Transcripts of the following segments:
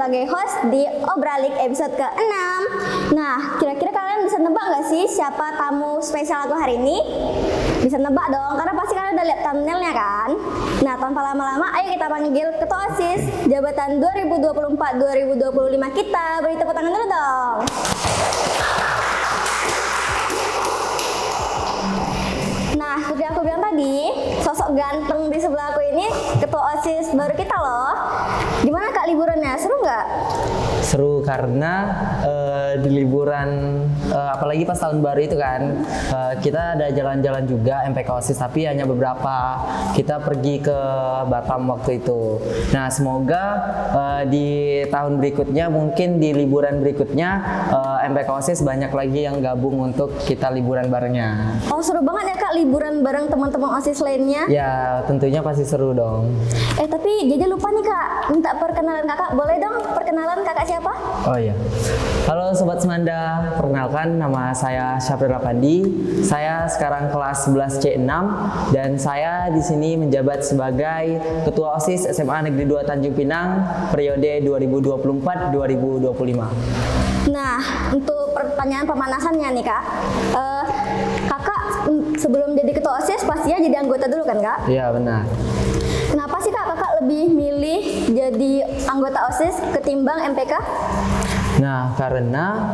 sebagai host di Obralik episode ke-6. Nah, kira-kira kalian bisa nebak nggak sih siapa tamu spesial aku hari ini? Bisa nebak dong, karena pasti kalian udah lihat thumbnailnya kan? Nah, tanpa lama-lama, ayo kita panggil Ketua OSIS Jabatan 2024-2025 kita. Beri tepuk tangan dulu dong. Nah, seperti aku bilang tadi, sosok ganteng di sebelah aku ini Ketua OSIS baru kita loh. Gimana Kak liburannya? Seru nggak? Seru karena di liburan apalagi pas tahun baru itu kan kita ada jalan-jalan juga MPK OSIS, tapi hanya beberapa. Kita pergi ke Batam waktu itu. Nah, semoga di tahun berikutnya, mungkin di liburan berikutnya MPK OSIS banyak lagi yang gabung untuk kita liburan barengnya. Oh, seru banget ya Kak liburan bareng teman-teman OSIS lainnya. Ya, tentunya pasti seru dong. Tapi jadi lupa nih Kak, minta perkenalan Kakak. Boleh dong perkenalan Kakak siapa? Oh iya. Halo Sobat Semanda, perkenalkan nama saya Syafril Rapandi. Saya sekarang kelas 11 C6 dan saya di sini menjabat sebagai Ketua OSIS SMA Negeri 2 Tanjung Pinang periode 2024-2025. Nah, untuk pertanyaan pemanasannya nih Kak, Kakak sebelum jadi Ketua OSIS pastinya jadi anggota dulu kan Kak? Iya benar. Kenapa sih Kak Kakak lebih milih jadi anggota OSIS ketimbang MPK? Nah, karena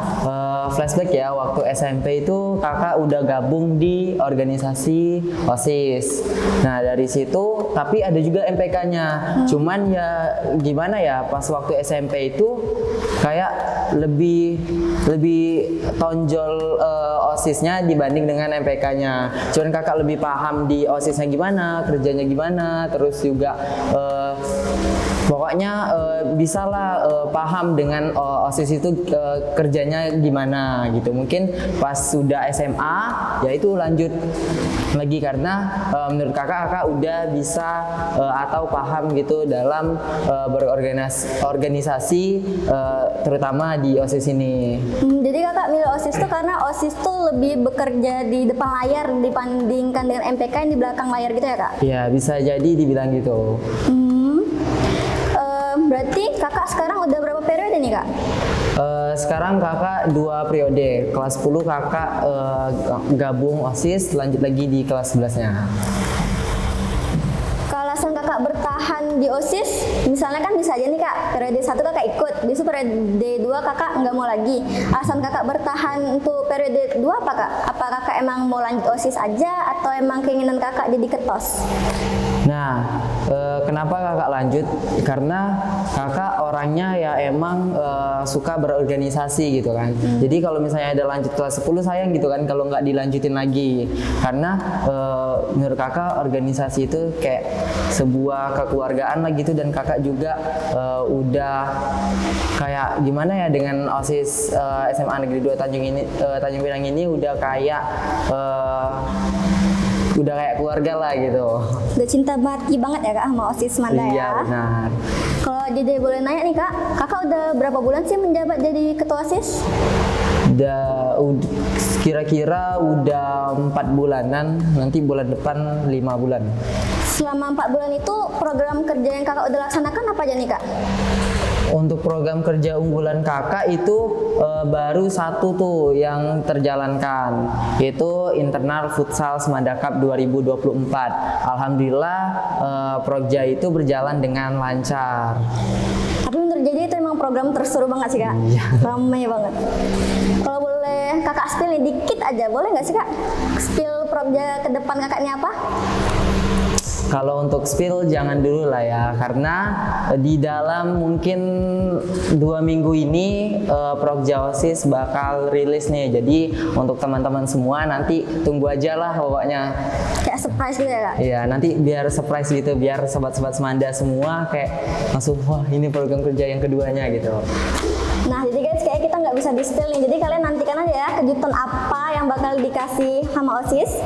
flashback ya, waktu SMP itu kakak udah gabung di organisasi OSIS. Nah, dari situ, tapi ada juga MPK-nya. Cuman ya gimana ya, pas waktu SMP itu kayak lebih tonjol OSIS-nya dibanding dengan MPK-nya. Cuman kakak lebih paham di OSIS-nya gimana, kerjanya gimana, terus juga pokoknya bisalah paham dengan OSIS itu kerjanya gimana gitu. Mungkin pas sudah SMA ya itu lanjut lagi karena menurut kakak udah bisa atau paham gitu dalam berorganisasi terutama di OSIS ini. Jadi kakak milih OSIS tuh karena OSIS tuh lebih bekerja di depan layar dibandingkan dengan MPK yang di belakang layar gitu ya Kak? Iya, bisa jadi dibilang gitu. Berarti kakak sekarang udah berapa periode nih Kak? Sekarang kakak 2 periode. Kelas 10 kakak gabung OSIS, lanjut lagi di kelas 11-nya. Alasan kakak bertahan di OSIS, misalnya kan bisa aja nih Kak, periode 1 kakak ikut, besok periode 2 kakak nggak mau lagi. Alasan kakak bertahan untuk periode 2 apa Kak? Apa kakak emang mau lanjut OSIS aja atau emang keinginan kakak jadi ketos? Nah, kenapa kakak lanjut? Karena kakak orangnya ya emang suka berorganisasi gitu kan. Jadi kalau misalnya ada lanjut kelas 10 sayang gitu kan kalau nggak dilanjutin lagi. Karena menurut kakak organisasi itu kayak sebuah kekeluargaan lah gitu, dan kakak juga udah kayak gimana ya dengan OSIS SMA Negeri 2 Tanjung Pinang ini udah kayak keluarga lah gitu. Udah cinta mati banget ya Kak sama OSIS Manda ya? Iya benar. Kalau jadi boleh nanya nih Kak, kakak udah berapa bulan sih menjabat jadi ketua OSIS? Udah kira-kira udah 4 bulanan, nanti bulan depan 5 bulan. Selama 4 bulan itu program kerja yang kakak udah laksanakan apa aja nih Kak? Untuk program kerja unggulan kakak itu baru 1 tuh yang terjalankan, yaitu internal futsal Semanda Cup 2024. Alhamdulillah proja itu berjalan dengan lancar. Tapi menurut jadi itu emang program terseru banget sih Kak? Iya. Ramai banget. Kalau boleh kakak spill nih dikit aja, boleh nggak sih Kak? Spill proja ke depan kakaknya apa? Kalau untuk spill jangan dulu lah ya, karena di dalam mungkin 2 minggu ini Prokja OSIS bakal rilis nih. Jadi untuk teman-teman semua nanti tunggu aja lah pokoknya. Kayak surprise gitu ya Kak? Iya, nanti biar surprise gitu, biar sobat-sobat Semanda semua kayak langsung wah ini program kerja yang keduanya gitu. Nah jadi guys, kayak kita nggak bisa di-spill nih, jadi kalian nantikan aja ya kejutan apa yang bakal dikasih sama OSIS.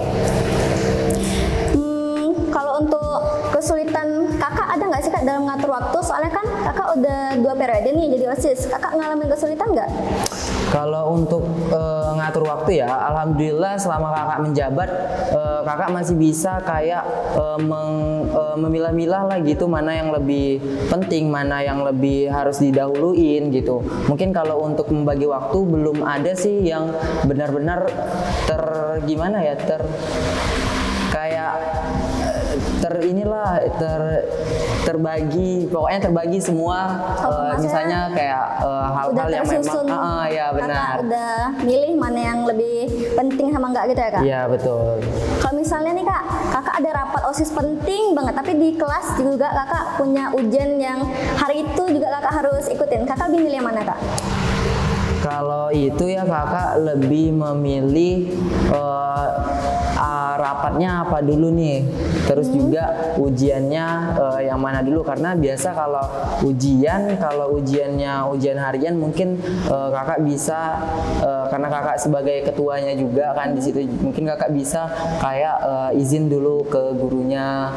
Kalau untuk kesulitan kakak ada nggak sih Kak dalam ngatur waktu? Soalnya kan kakak udah 2 periode nih jadi OSIS. Kakak ngalamin kesulitan nggak? Kalau untuk ngatur waktu ya, alhamdulillah selama kakak menjabat, kakak masih bisa kayak memilah-milah lah gitu, mana yang lebih penting, mana yang lebih harus didahuluin gitu. Mungkin kalau untuk membagi waktu belum ada sih yang benar-benar gimana ya, terbagi semua, misalnya kayak hal-hal yang memang ya benar. Kakak udah milih mana yang lebih penting sama enggak gitu ya kak? Iya betul. Kalau misalnya nih kak, kakak ada rapat OSIS penting banget, tapi di kelas juga kakak punya ujian yang hari itu juga kakak harus ikutin. Kakak lebih milih yang mana kak? Kalau itu ya kakak lebih memilih rapatnya apa dulu nih, terus juga ujiannya yang mana dulu, karena biasa kalau ujian harian mungkin kakak bisa karena kakak sebagai ketuanya juga kan di situ, mungkin kakak bisa kayak izin dulu ke gurunya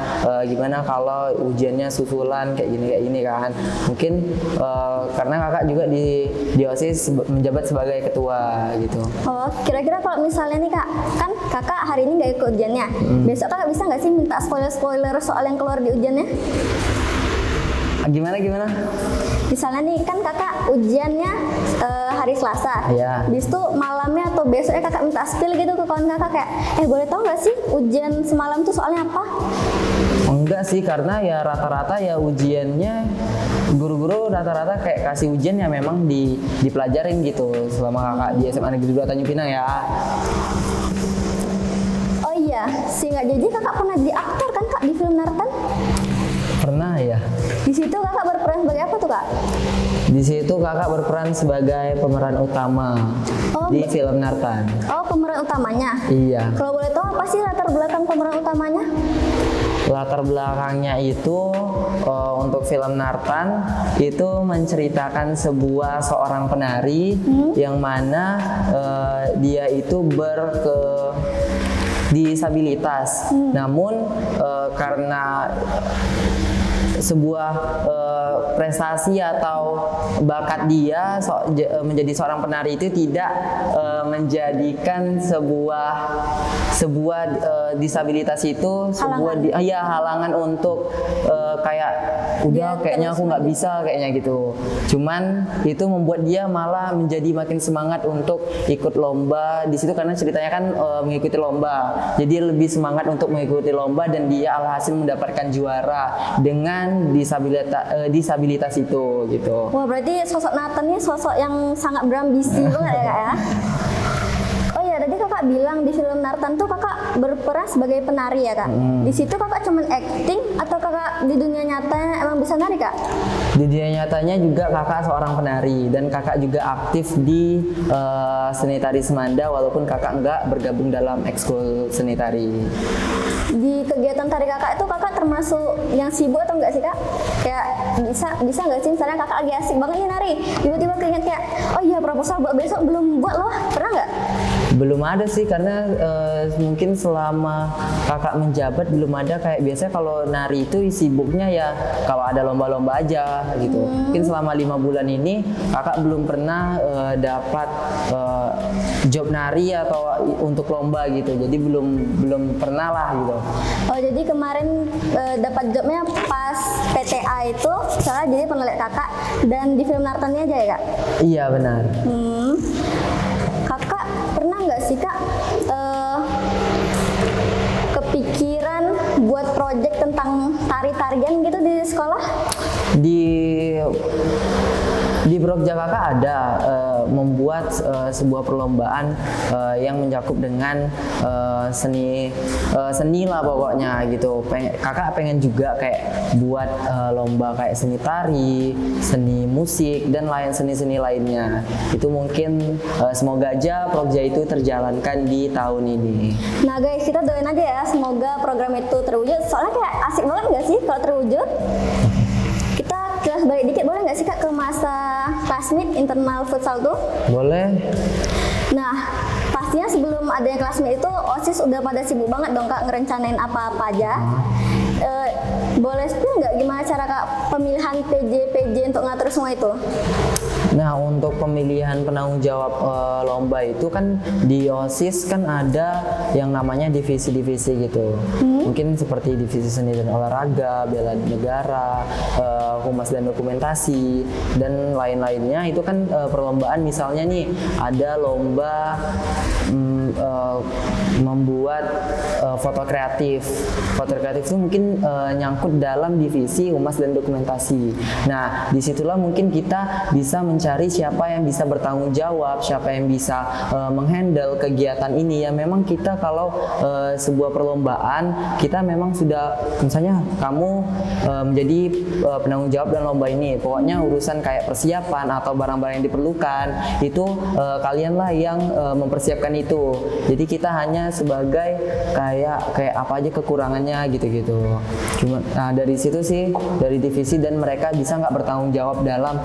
gimana kalau ujiannya susulan kayak gini kan, mungkin karena kakak juga di OSIS menjabat sebagai ketua gitu. Oh, kira-kira kalau misalnya nih kak, kan kakak hari ini nggak ikut ujiannya, besok kakak bisa nggak sih minta spoiler soal yang keluar di ujiannya? Gimana? Misalnya nih kan kakak ujiannya hari Selasa, Iya. Habis itu malamnya atau besoknya kakak minta spill gitu ke kawan kakak kayak, boleh tau nggak sih ujian semalam tuh soalnya apa? Enggak sih, karena ya rata-rata ya ujiannya guru-guru rata-rata kayak kasih ujian ya memang dipelajarin gitu selama kakak di SMA Negeri 2 Tanjung Pinang ya. Oh iya, sehingga jadi kakak pernah jadi aktor kan kak di film Nartan? Pernah ya. Di situ kakak berperan sebagai apa tuh kak? Di situ kakak berperan sebagai pemeran utama di film Nartan. Oh, pemeran utamanya? Iya. Kalau boleh tahu apa sih latar belakang pemeran utamanya? Latar belakangnya itu untuk film Nartan itu menceritakan seorang penari yang mana dia itu disabilitas, namun karena sebuah prestasi atau bakat dia menjadi seorang penari itu tidak menjadikan sebuah disabilitas itu halangan untuk kayak udah kayaknya aku nggak bisa kayaknya gitu. Cuman itu membuat dia malah menjadi makin semangat untuk ikut lomba di situ, karena ceritanya kan mengikuti lomba. Jadi lebih semangat untuk mengikuti lomba dan dia alhasil mendapatkan juara dengan disabilitas itu gitu. Wah, berarti sosok Nathan ini sosok yang sangat berambisi banget ya kak ya? Oh ya, tadi kakak bilang di film Nartan tuh kakak berperan sebagai penari ya kak? Di situ kakak cuman acting atau kakak di dunia nyata emang bisa nari kak? Di dunia nyatanya juga kakak seorang penari dan kakak juga aktif di seni tari Semanda, walaupun kakak enggak bergabung dalam ekskul seni tari. Di kegiatan tari kakak itu kakak termasuk yang sibuk atau enggak sih kak? Kayak bisa nggak sih misalnya kakak lagi asik banget nih nari, tiba-tiba keinget kayak, oh iya proposal buat besok belum buat loh, pernah nggak? Belum ada sih, karena mungkin selama kakak menjabat belum ada. Kayak biasanya kalau nari itu sibuknya ya kalau ada lomba-lomba aja gitu. Mungkin selama 5 bulan ini kakak belum pernah dapat job nari atau untuk lomba gitu. Jadi belum pernah lah gitu. Oh, jadi kemarin dapat jobnya pas PTA itu, salah jadi penelit kakak dan di film Nartannya aja ya kak? Iya benar. Kakak pernah nggak sih kak kepikiran buat project tentang tari-tarian gitu di sekolah? Di Brogja kakak ada membuat sebuah perlombaan yang mencakup dengan seni lah pokoknya gitu. Kakak pengen juga kayak buat lomba kayak seni tari, seni musik dan seni-seni lainnya. Itu mungkin semoga aja Brogja itu terjalankan di tahun ini. Nah guys, kita doain aja ya semoga program itu terwujud. Soalnya kayak asik banget nggak sih kalau terwujud? Kita balik dikit boleh nggak sih kak ke masa classmate internal futsal tuh? Boleh. Nah, pastinya sebelum adanya classmate itu OSIS udah pada sibuk banget dong kak ngerencanain apa-apa aja. Boleh spill nggak gimana cara Kak pemilihan PJ untuk ngatur semua itu? Nah, untuk pemilihan penanggung jawab lomba itu kan di OSIS kan ada yang namanya divisi-divisi gitu. Mungkin seperti divisi seni dan olahraga, bela negara, humas dan dokumentasi, dan lain-lainnya. Itu kan perlombaan, misalnya nih ada lomba membuat foto kreatif. Foto kreatif itu mungkin nyangkut dalam divisi humas dan dokumentasi. Nah, disitulah mungkin kita bisa mencari siapa yang bisa bertanggung jawab, siapa yang bisa menghandle kegiatan ini. Ya memang kita kalau sebuah perlombaan, kita memang sudah, misalnya kamu menjadi penanggung jawab dalam lomba ini, pokoknya urusan kayak persiapan atau barang-barang yang diperlukan itu kalianlah yang mempersiapkan itu. Jadi kita hanya sebagai kayak apa aja kekurangannya gitu-gitu. Cuma dari situ sih, dari divisi, dan mereka bisa nggak bertanggung jawab dalam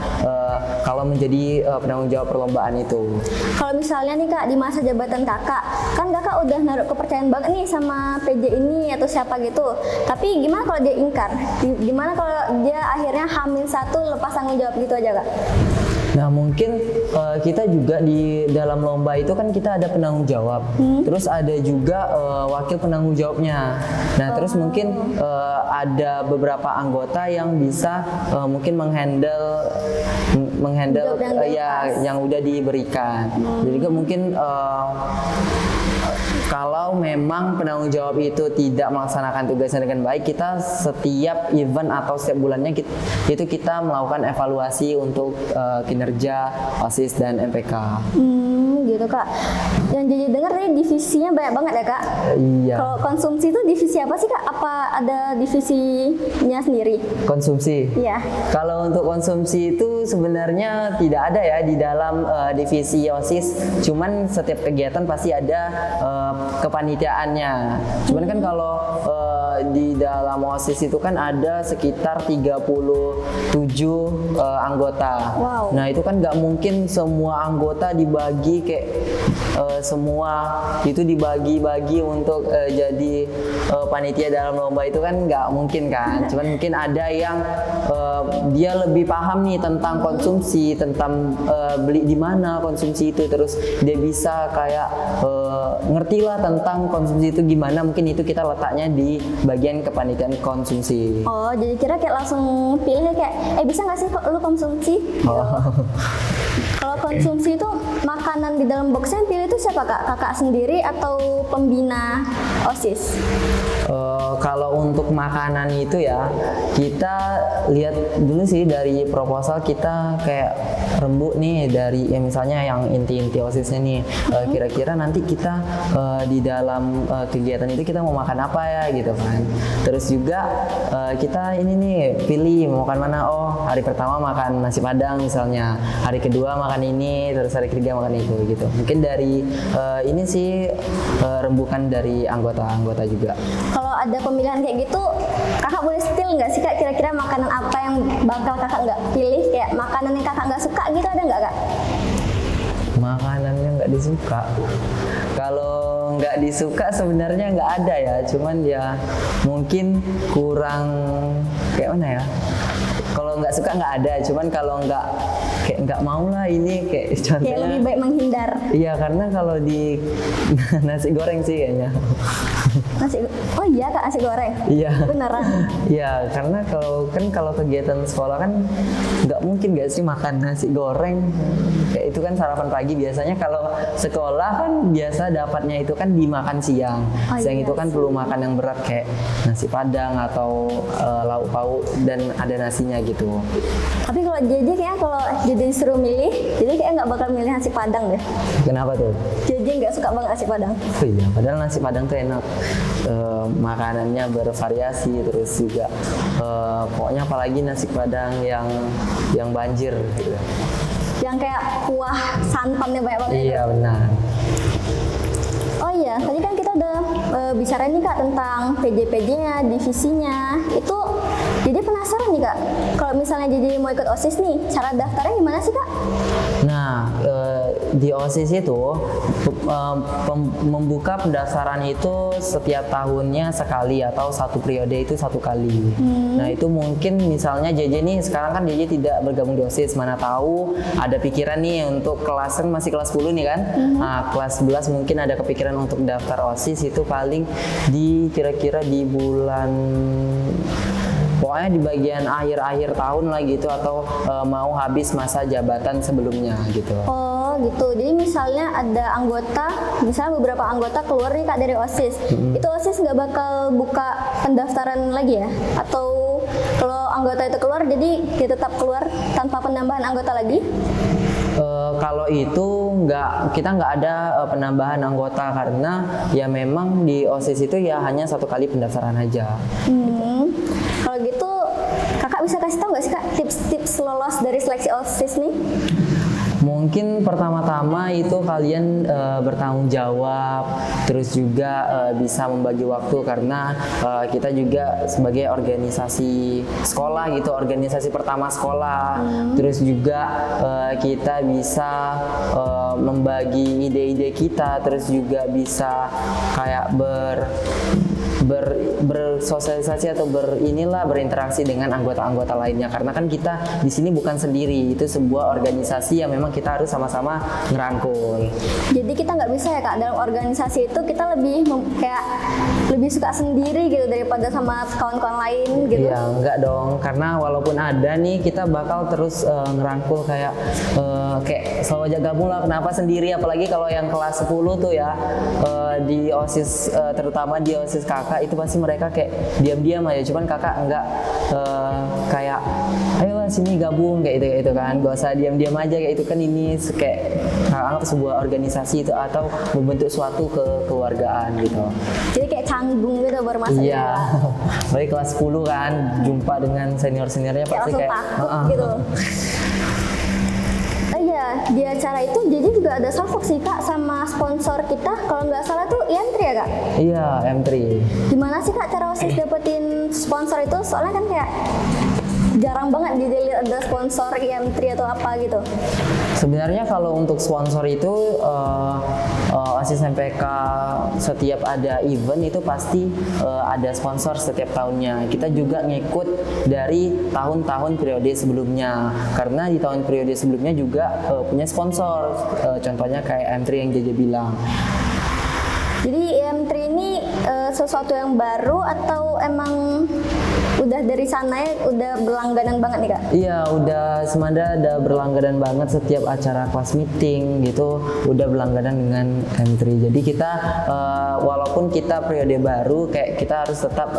kalau menjadi penanggung jawab perlombaan itu. Kalau misalnya nih Kak, di masa jabatan Kakak, kan Kakak udah naruh kepercayaan banget nih sama PJ ini atau siapa gitu. Tapi gimana kalau dia ingkar? Gimana kalau dia akhirnya H-1 lepas tanggung jawab gitu aja Kak? Nah, mungkin kita juga di dalam lomba itu kan kita ada penanggung jawab, terus ada juga wakil penanggung jawabnya. Nah, terus mungkin ada beberapa anggota yang bisa mungkin menghandle yang udah diberikan. Jadi mungkin kalau memang penanggung jawab itu tidak melaksanakan tugasnya dengan baik, kita setiap event atau setiap bulannya kita melakukan evaluasi untuk kinerja OSIS dan MPK. Gitu Kak. Yang jadi dengar tadi divisinya banyak banget ya Kak? Iya. Kalau konsumsi itu divisi apa sih Kak? Apa ada divisinya sendiri? Konsumsi? Iya. Kalau untuk konsumsi itu sebenarnya tidak ada ya di dalam divisi OSIS. Cuman setiap kegiatan pasti ada kepanitiaannya. Cuman kan kalau di dalam OSIS itu kan ada sekitar 37 anggota. Wow. Nah, itu kan nggak mungkin semua anggota dibagi kayak semua itu dibagi-bagi untuk jadi panitia dalam lomba, itu kan nggak mungkin kan. Cuman mungkin ada yang dia lebih paham nih tentang konsumsi, tentang beli di mana konsumsi itu, terus dia bisa kayak ngerti lah tentang konsumsi itu gimana. Mungkin itu kita letaknya di bagian kepanitiaan konsumsi. Oh, jadi kira kayak langsung pilih kayak bisa nggak sih lu konsumsi? Kalau konsumsi itu makanan di dalam boxnya yang pilih itu siapa Kak? Kakak sendiri atau pembina OSIS? Kalau untuk makanan itu ya, kita lihat dulu sih dari proposal kita kayak rembuk nih dari misalnya yang inti-inti OSISnya nih. Kira-kira nanti kita di dalam kegiatan itu kita mau makan apa ya gitu kan. Terus juga kita ini nih pilih mau makan mana. Oh, hari pertama makan nasi Padang misalnya, hari kedua makan ini, terus hari ketiga makan itu gitu. Mungkin dari ini sih rembukan dari anggota-anggota juga. Kalau ada pemilihan kayak gitu, kakak boleh spill nggak sih Kak, kira-kira makanan apa yang bakal kakak nggak pilih, kayak makanan yang kakak nggak suka gitu, ada nggak Kak? Makanan yang nggak disuka, kalau nggak disuka sebenarnya nggak ada ya, cuman ya mungkin kurang kayak mana ya. Kalau nggak suka nggak ada, cuman kalau nggak mau lah ini kayak contohnya. Kayak lebih baik menghindar. Iya, karena kalau di nasi goreng sih kayaknya. Oh iya Kak, nasi goreng? Iya. Beneran? Iya, karena kalau kegiatan sekolah kan nggak mungkin nggak sih makan nasi goreng. Kayak itu kan sarapan pagi, biasanya kalau sekolah kan biasa dapatnya itu kan dimakan siang. Siang itu kan perlu makan yang berat kayak nasi Padang atau lauk pauk dan ada nasinya gitu. Tapi kalau JJ kayaknya kalau JJ disuruh milih, jadi kayak nggak bakal milih nasi Padang deh. Kenapa tuh? JJ nggak suka banget nasi Padang. Oh iya, padahal nasi Padang tuh enak. Makanannya bervariasi, terus juga pokoknya apalagi nasi Padang yang banjir gitu. Yang kayak kuah santannya banyak banget. Iya benar. Oh iya, tadi kan kita udah bicara nih Kak tentang PJ-PJ-nya, divisinya. Itu Jadi penasaran nih Kak, kalau misalnya JJ mau ikut OSIS nih, cara daftarnya gimana sih Kak? Nah, di OSIS itu membuka pendaftaran itu setiap tahunnya sekali atau satu periode itu satu kali. Nah, itu mungkin misalnya JJ nih sekarang kan JJ tidak bergabung di OSIS, mana tahu ada pikiran nih untuk kelas kan masih kelas 10 nih kan. Nah, kelas 11 mungkin ada kepikiran untuk daftar OSIS itu paling di kira-kira di bulan pokoknya di bagian akhir-akhir tahun lah gitu atau mau habis masa jabatan sebelumnya gitu. Oh gitu, jadi misalnya ada anggota, misalnya beberapa anggota keluar nih Kak dari OSIS, itu OSIS nggak bakal buka pendaftaran lagi ya? Atau kalau anggota itu keluar, jadi dia tetap keluar tanpa penambahan anggota lagi? Kalau itu kita nggak ada penambahan anggota karena ya memang di OSIS itu ya hanya satu kali pendaftaran aja. Kalau gitu Kakak bisa kasih tahu nggak sih Kak tips-tips lolos dari seleksi OSIS nih? Mungkin pertama-tama itu kalian bertanggung jawab, terus juga bisa membagi waktu karena kita juga sebagai organisasi sekolah gitu, organisasi pertama sekolah, terus juga kita bisa membagi ide-ide kita, terus juga bisa kayak bersosialisasi atau berinteraksi dengan anggota-anggota lainnya karena kan kita di sini bukan sendiri, itu sebuah organisasi yang memang kita harus sama-sama ngerangkul. Jadi kita nggak bisa ya Kak dalam organisasi itu kita lebih suka sendiri gitu daripada sama kawan-kawan lain gitu. Iya, enggak dong, karena walaupun ada nih kita bakal terus ngerangkul kayak selalu aja gabung lah, kenapa sendiri, apalagi kalau yang kelas 10 tuh ya di OSIS terutama di OSIS kakak itu pasti mereka kayak diam-diam aja, cuman kakak enggak kayak ayo sini gabung kayak itu kan, gak usah diam-diam aja kayak itu kan, ini kayak anggap sebuah organisasi itu atau membentuk suatu kekeluargaan gitu. Jadi kayak canggung gitu baru masuk. Iya, baik kelas 10 kan jumpa dengan senior-seniornya pasti kayak takut gitu. Iya, di acara itu jadi juga ada salfok sih Kak sama sponsor kita, kalau nggak salah tuh M3 ya Kak? Iya, M3. Gimana sih Kak cara OSIS dapetin sponsor itu? Soalnya kan kayak jarang banget jadi lihat ada sponsor M3 atau apa gitu. Sebenarnya kalau untuk sponsor itu OSIS MPK setiap ada event itu pasti ada sponsor setiap tahunnya. Kita juga ngikut dari tahun-tahun periode sebelumnya karena di tahun periode sebelumnya juga punya sponsor, contohnya kayak M3 yang JJ bilang. Jadi M3 ini sesuatu yang baru atau emang udah dari sana ya udah berlangganan banget nih Kak? Iya, Semanda udah berlangganan banget setiap acara kelas meeting gitu, udah berlangganan dengan M3. Jadi kita walaupun kita periode baru kayak kita harus tetap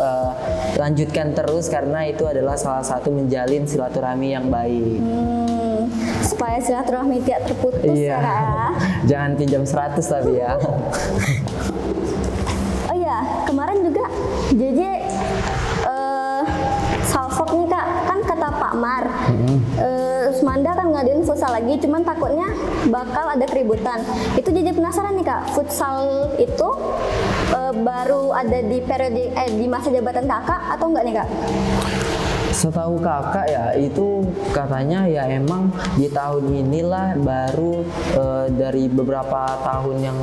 lanjutkan terus karena itu adalah salah satu menjalin silaturahmi yang baik. Supaya silaturahmi tidak terputus ya Kak. Jangan pinjam 100 tapi ya. Oh iya, kemarin juga JJ salfok nih Kak, kan kata Pak Mar Semanda kan ngadain futsal lagi, cuman takutnya bakal ada keributan. Itu JJ penasaran nih Kak, futsal itu baru ada di periode di masa jabatan kakak atau enggak nih Kak? Setahu kakak ya itu katanya ya emang di tahun inilah baru dari beberapa tahun yang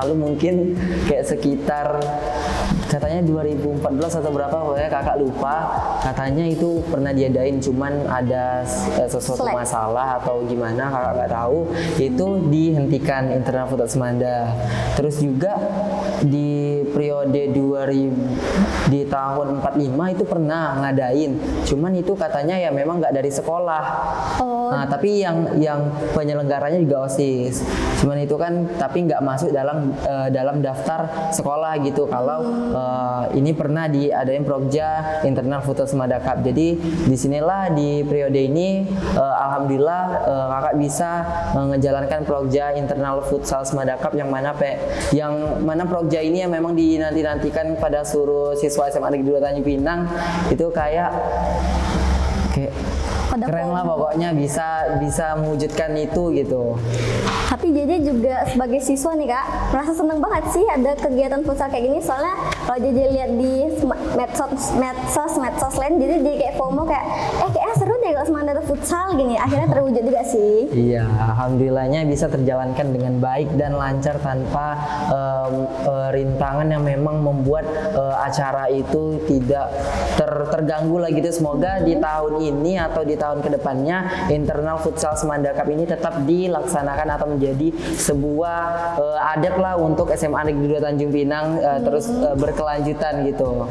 lalu mungkin kayak sekitar katanya 2014 atau berapa, pokoknya kakak lupa, katanya itu pernah diadain cuman ada sesuatu masalah atau gimana kakak nggak tahu, itu dihentikan internal futsal Semanda. Terus juga di periode 2000 di tahun 45 itu pernah ngadain, cuman itu katanya ya memang nggak dari sekolah. Nah, tapi yang penyelenggaranya juga OSIS, cuman itu kan tapi nggak masuk dalam daftar sekolah gitu. Kalau ini pernah diadain Prokja Internal Futsal Semanda Cup. Jadi disinilah di periode ini alhamdulillah kakak bisa menjalankan Prokja Internal Futsal Semanda Cup yang mana Prokja ini yang memang dinanti-nantikan pada seluruh siswa SMA Negeri 2 Tanjung Pinang. Itu kayak keren lah pokoknya, bisa mewujudkan itu gitu. Tapi JJ juga sebagai siswa nih kak, merasa seneng banget sih ada kegiatan futsal kayak gini. Soalnya kalau JJ lihat di medsos lain, JJ jadi kayak FOMO kayak, kayaknya seru deh kalau Semanda ada futsal gini. Akhirnya terwujud juga sih. Iya, alhamdulillahnya bisa terjalankan dengan baik dan lancar tanpa rintangan yang memang membuat acara itu tidak terganggu lagi gitu. Semoga di tahun ini atau di tahun kedepannya internal futsal Semanda Cup ini tetap dilaksanakan atau menjadi sebuah adat lah untuk SMA Negeri 2 Tanjung Pinang terus berkelanjutan gitu.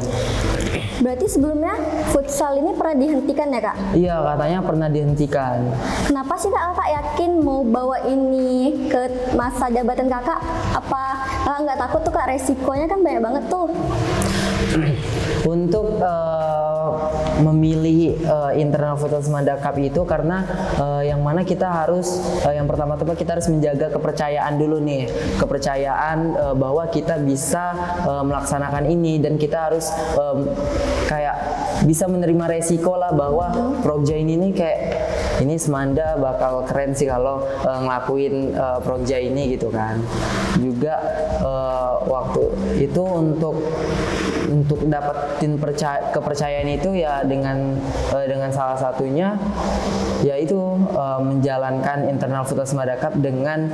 Berarti sebelumnya futsal ini pernah dihentikan ya kak? Iya, katanya pernah dihentikan. Kenapa sih kakak yakin mau bawa ini ke masa jabatan kakak? Apa kakak nggak takut tuh kak, resikonya kan banyak banget tuh? Untuk memilih internal futsal Semanda Cup itu karena yang mana kita harus yang pertama-tama kita harus menjaga kepercayaan dulu nih, kepercayaan bahwa kita bisa melaksanakan ini, dan kita harus kayak bisa menerima resiko lah bahwa Prokja ini kayak ini Semanda bakal keren sih kalau ngelakuin Prokja ini gitu kan. Juga waktu itu untuk dapetin kepercayaan itu ya dengan salah satunya yaitu menjalankan internal futsal Semanda Cup dengan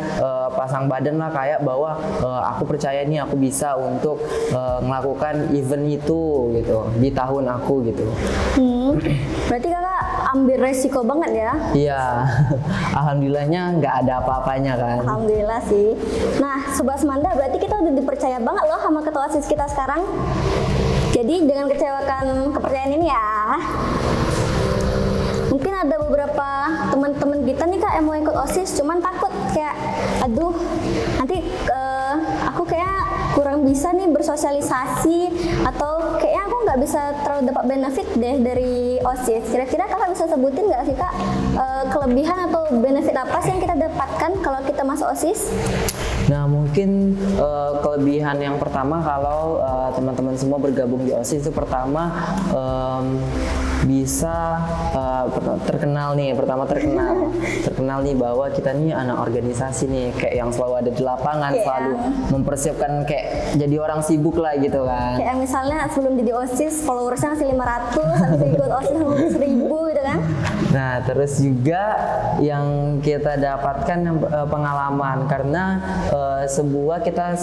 pasang badan lah, kayak bahwa aku percaya nih aku bisa untuk melakukan event itu gitu di tahun aku gitu. Berarti kakak ambil resiko banget ya? Iya, alhamdulillahnya nggak ada apa-apanya kan. Alhamdulillah sih. Nah, Sobat Semanda, berarti kita udah dipercaya banget loh sama ketua OSIS kita sekarang. Jadi jangan kecewakan kepercayaan ini ya. Mungkin ada beberapa teman-teman kita nih kak yang mau ikut OSIS, cuman takut kayak, aduh nanti aku kayak kurang bisa nih bersosialisasi, atau kayaknya aku nggak bisa terlalu dapat benefit deh dari OSIS. Kira-kira kakak bisa sebutin nggak sih kak kelebihan atau benefit apa sih yang kita dapatkan kalau kita masuk OSIS? Nah, mungkin kelebihan yang pertama kalau teman-teman semua bergabung di OSIS itu pertama bisa terkenal nih, terkenal nih bahwa kita nih anak organisasi nih, kayak yang selalu ada di lapangan, selalu mempersiapkan kayak jadi orang sibuk lah gitu kan. Kayak misalnya sebelum jadi OSIS followersnya masih 500, habis ikut OSIS 1000 gitu kan. Nah, terus juga yang kita dapatkan pengalaman, karena sebuah kita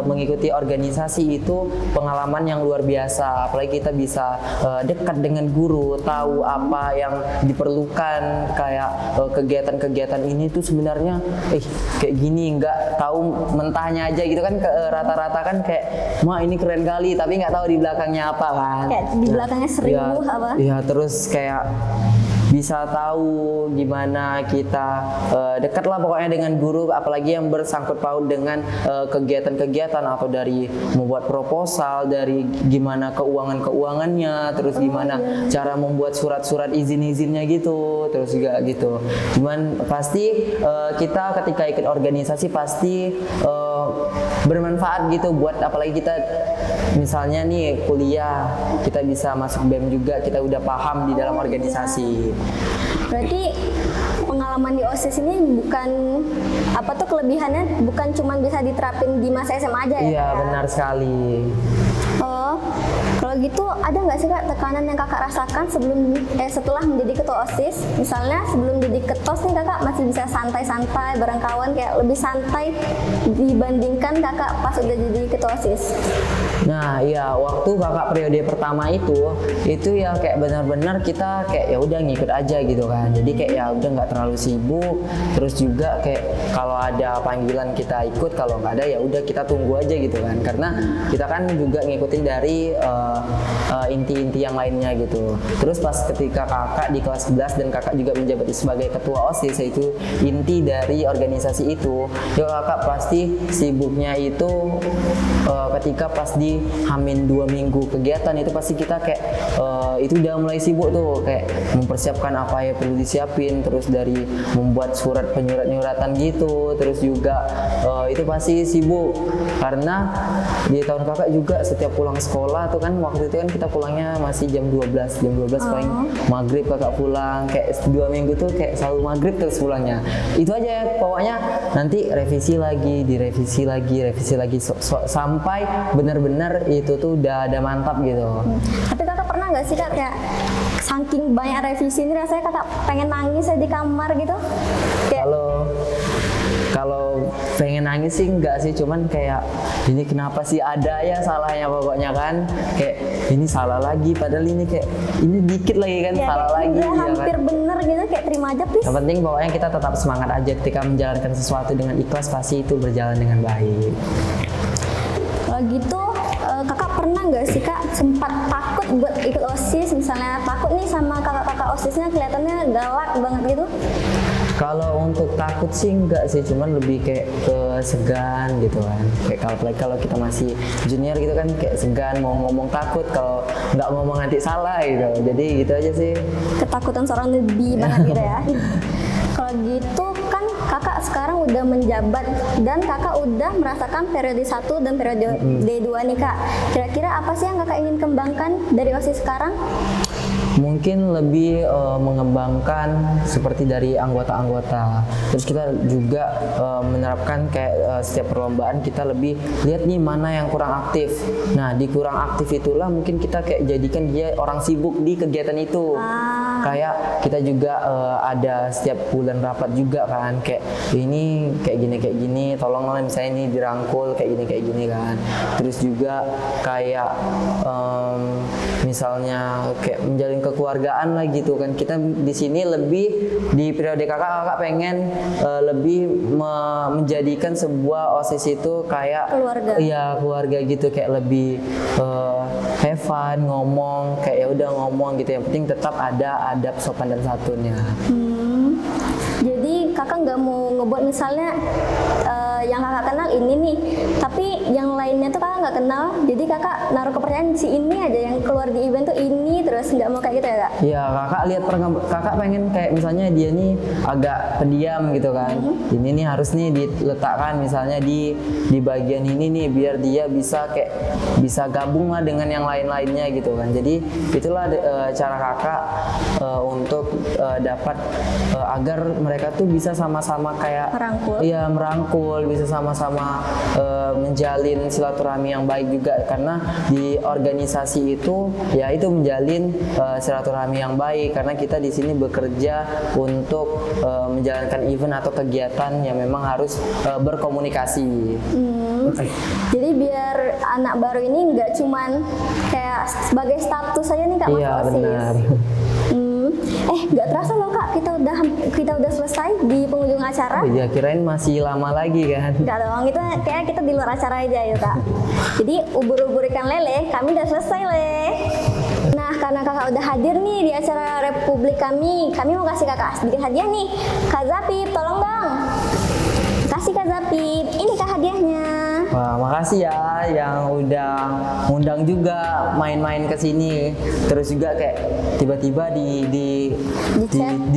mengikuti organisasi itu pengalaman yang luar biasa, apalagi kita bisa dekat dengan guru, tahu apa yang diperlukan, kayak kegiatan-kegiatan ini tuh sebenarnya kayak gini, nggak tahu mentahnya aja gitu kan. Rata-rata kan kayak wah ini keren kali, tapi nggak tahu di belakangnya apa kan. Kayak di belakangnya 1000 apa? Iya, terus kayak bisa tahu gimana kita dekat lah pokoknya dengan guru, apalagi yang bersangkut paut dengan kegiatan-kegiatan atau dari membuat proposal, dari gimana keuangannya, terus gimana cara membuat surat-surat izin-izinnya gitu, terus juga gitu. Cuman pasti kita ketika ikut organisasi pasti bermanfaat gitu buat, apalagi kita misalnya nih kuliah, kita bisa masuk BEM juga, kita udah paham di dalam organisasi. Berarti pengalaman di OSIS ini bukan apa tuh kelebihannya, bukan cuma bisa diterapin di masa SMA aja ya? Iya, benar sekali. Oh, kalau gitu ada nggak sih kak tekanan yang kakak rasakan setelah menjadi ketua OSIS? Misalnya sebelum jadi ketos nih kakak masih bisa santai-santai bareng kawan, kayak lebih santai dibandingkan kakak pas udah jadi ketua OSIS. Nah, iya, waktu kakak periode pertama itu ya kayak benar-benar kita kayak ya udah ngikut aja gitu kan. Jadi kayak ya udah nggak terlalu sibuk. Terus juga kayak kalau ada panggilan kita ikut, kalau nggak ada ya udah kita tunggu aja gitu kan. Karena kita kan juga ngikutin dari inti-inti yang lainnya gitu. Terus pas ketika kakak di kelas 11 dan kakak juga menjabat sebagai ketua OSIS, yaitu inti dari organisasi itu, ya kakak pasti sibuknya itu ketika pas di apalagi Hamin 2 minggu kegiatan itu pasti kita kayak itu udah mulai sibuk tuh, kayak mempersiapkan apa yang perlu disiapin, terus dari membuat surat penyurat-nyuratan gitu, terus juga itu pasti sibuk karena di tahun kakak juga setiap pulang sekolah tuh kan, waktu itu kan kita pulangnya masih jam 12 paling maghrib kakak pulang, kayak 2 minggu tuh kayak selalu maghrib terus pulangnya. Itu aja pokoknya, nanti revisi lagi, direvisi lagi, sampai benar-benar itu tuh udah ada mantap gitu. Tapi kakak pernah nggak sih kak kayak saking banyak revisi ini rasanya kakak pengen nangis aja di kamar gitu? Kalau pengen nangis sih enggak sih, cuman kayak ini kenapa sih ada ya salahnya pokoknya kan, kayak ini salah lagi padahal ini kayak ini dikit lagi kan ya, salah lagi ya hampir kan? Bener gitu, kayak terima aja please. Yang penting pokoknya kita tetap semangat aja ketika menjalankan sesuatu dengan ikhlas, pasti itu berjalan dengan baik. Kalau gitu kakak pernah nggak sih kak sempat takut buat ikut OSIS, misalnya takut nih sama kakak-kakak OSISnya kelihatannya galak banget gitu? Kalau untuk takut sih enggak sih, cuman lebih kayak ke segan gitu kan. Kayak kalau kita masih junior gitu kan kayak segan mau ngomong, takut kalau nggak ngomong nanti salah gitu. Jadi gitu aja sih. Ketakutan seorang lebih banget gitu ya. Kalau gitu kan kakak sekarang udah menjabat dan kakak udah merasakan periode 1 dan periode D2 nih kak. Kira-kira apa sih yang kakak ingin kembangkan dari OSIS sekarang? Mungkin lebih mengembangkan seperti dari anggota-anggota. Terus kita juga menerapkan kayak setiap perlombaan kita lebih lihat nih mana yang kurang aktif. Nah di kurang aktif itulah mungkin kita kayak jadikan dia orang sibuk di kegiatan itu. Kayak kita juga ada setiap bulan rapat juga kan, kayak ini kayak gini, tolonglah misalnya ini dirangkul kayak gini kan. Terus juga kayak misalnya kayak menjalin kekeluargaan lah gitu kan. Kita di sini lebih di periode kakak pengen lebih menjadikan sebuah OSIS itu kayak keluarga gitu, kayak lebih have fun, ngomong kayak ya udah ngomong gitu, yang penting tetap ada adab sopan dan santunnya. Jadi kakak nggak mau ngebuat misalnya yang kakak kenal ini nih, tapi yang lainnya tuh kakak nggak kenal, jadi kakak naruh kepercayaan di si ini aja, yang keluar di event tuh ini terus, nggak mau kayak gitu ya kak? Iya, kakak lihat kakak pengen kayak misalnya dia nih agak pendiam gitu kan, ini nih harus nih diletakkan misalnya di bagian ini nih biar dia bisa kayak bisa gabung lah dengan yang lain-lainnya gitu kan. Jadi itulah cara kakak untuk dapat agar mereka tuh bisa sama-sama kayak merangkul, bisa sama-sama menjalin silaturahmi yang baik juga, karena di organisasi itu ya itu menjalin silaturahmi yang baik, karena kita di sini bekerja untuk menjalankan event atau kegiatan yang memang harus berkomunikasi. Jadi biar anak baru ini nggak cuman kayak sebagai status saja nih kak, iya benar. Nggak terasa loh kak, kita udah selesai di penghujung acara. Oh iya, kirain masih lama lagi kan? Nggak dong, itu kayak kita di luar acara aja ya kak. Jadi ubur-ubur ikan lele, kami udah selesai leh. Nah karena kakak udah hadir nih di acara Republik kami mau kasih kakak sedikit hadiah nih. Kak Zapip, tolong dong. Kasih Kak Zapip, ini kak hadiahnya. Wah, makasih ya yang udah ngundang juga main-main ke sini. Terus juga kayak tiba-tiba di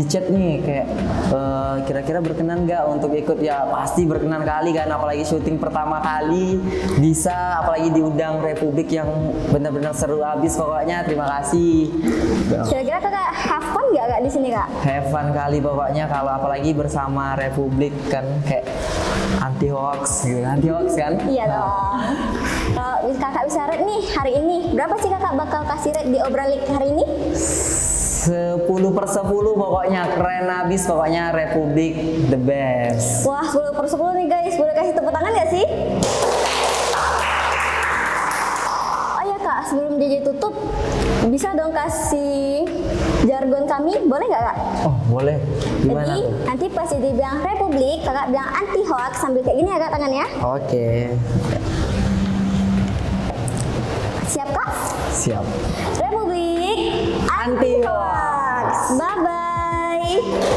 chat nih kayak kira-kira berkenan nggak untuk ikut? Ya pasti berkenan kali kan, apalagi syuting pertama kali bisa, apalagi diundang Republik yang benar-benar seru abis pokoknya. Terima kasih. Kira-kira kakak have fun nggak kak di sini kak? Have fun kali pokoknya, kalau apalagi bersama Republik kan kayak anti hoax gitu, kan? Iya dong. Kalau kakak bisa rate nih hari ini, berapa sih kakak bakal kasih rate di Obralik hari ini? 10/10 pokoknya, keren abis pokoknya, Republik the best. Wah 10/10 nih guys, boleh kasih tepuk tangan nggak sih? Oh ya kak, sebelum JJ tutup, bisa dong kasih jargon kami, boleh nggak kak? Oh boleh, gimana jadi, tuh? nanti pas JJ bilang Republik, kakak bilang anti hoax sambil kayak gini ya kak tangannya. Oke. Siap kak? Siap. Republik anti hoax. Bye bye.